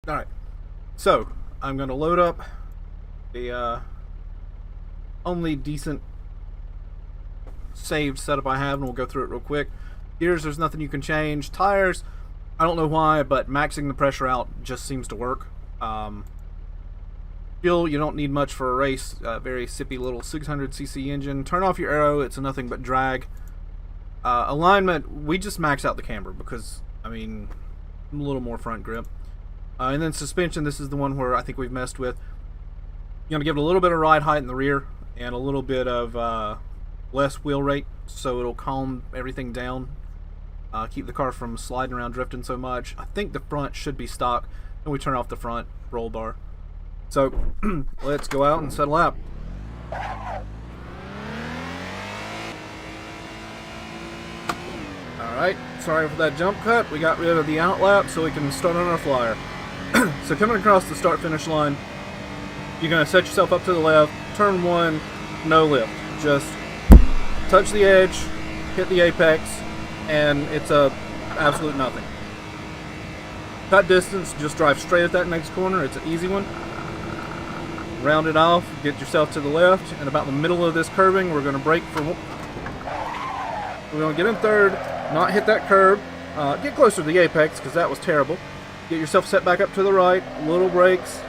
Alright, so I'm going to load up the only decent saved setup I have, and we'll go through it real quick. Gears, there's nothing you can change. Tires, I don't know why, but maxing the pressure out just seems to work. Fuel, you don't need much for a race. Very sippy little 600cc engine. Turn off your aero, it's nothing but drag. Alignment, we just max out the camber because, I mean, a little more front grip. And then suspension, this is the one where I think we've messed with. You're going to give it a little bit of ride height in the rear and a little bit of less wheel rate, so it'll calm everything down. Keep the car from sliding around, drifting so much. I think the front should be stock, and we turn off the front roll bar. So let's go out and set a lap. Alright, sorry for that jump cut. We got rid of the out lap so we can start on our flyer. So coming across the start finish line, you're going to set yourself up to the left, turn one, no lift. Just touch the edge, hit the apex, and it's a absolute nothing. Cut distance, just drive straight at that next corner. It's an easy one. Round it off, get yourself to the left, and about the middle of this curving, we're going to brake for... We're going to get in third, not hit that curb, get closer to the apex, because that was terrible. Get yourself set back up to the right, little brakes,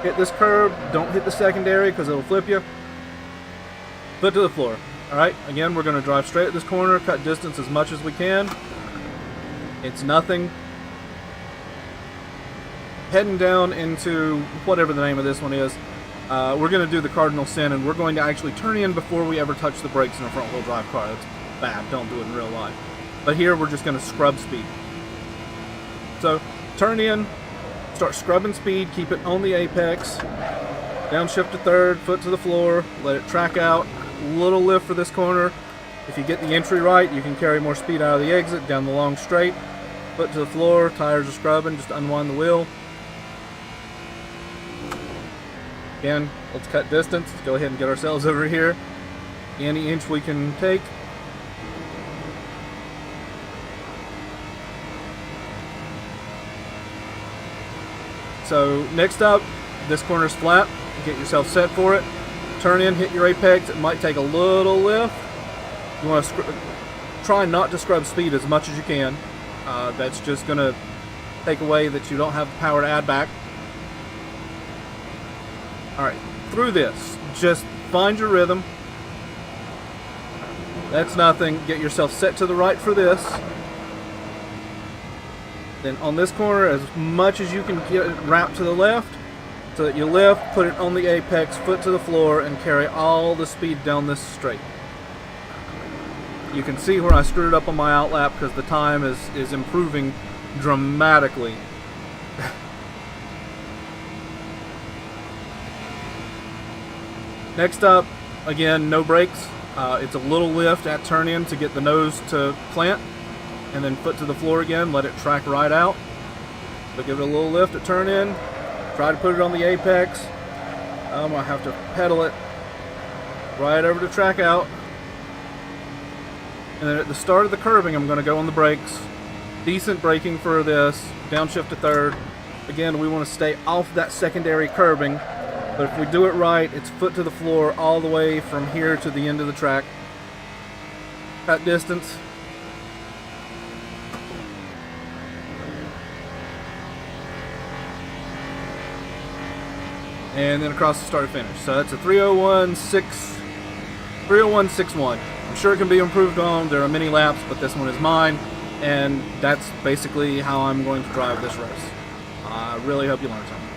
hit this curb, don't hit the secondary, because it'll flip you. Foot to the floor. Alright, again, we're going to drive straight at this corner, cut distance as much as we can. It's nothing. Heading down into whatever the name of this one is, we're going to do the cardinal sin, and we're going to actually turn in before we ever touch the brakes in a front wheel drive car. That's bad, don't do it in real life. But here we're just going to scrub speed. So, turn in, start scrubbing speed, keep it on the apex, downshift to third, foot to the floor, let it track out, little lift for this corner. If you get the entry right, you can carry more speed out of the exit, down the long straight, foot to the floor, tires are scrubbing, just unwind the wheel. Again, let's cut distance. Let's go ahead and get ourselves over here. Any inch we can take. So next up, this corner's flat. Get yourself set for it. Turn in, hit your apex. It might take a little lift. You want to try not to scrub speed as much as you can. That's just going to take away that you don't have the power to add back. Alright, through this, just find your rhythm. That's nothing. Get yourself set to the right for this. Then on this corner, as much as you can get it wrapped to the left, so that you lift, put it on the apex, foot to the floor, and carry all the speed down this straight. You can see where I screwed up on my outlap because the time is improving dramatically. Next up, again, no brakes. It's a little lift at turn in to get the nose to plant, and then foot to the floor again, let it track right out. So give it a little lift at turn in, try to put it on the apex. I have to pedal it right over to track out. And then at the start of the curving, I'm going to go on the brakes. Decent braking for this, downshift to third. Again, we want to stay off that secondary curbing. But if we do it right, it's foot to the floor all the way from here to the end of the track. Cut distance. And then across the start finish. So that's a 301.61. I'm sure it can be improved on. There are many laps, but this one is mine. And that's basically how I'm going to drive this race. I really hope you learned something.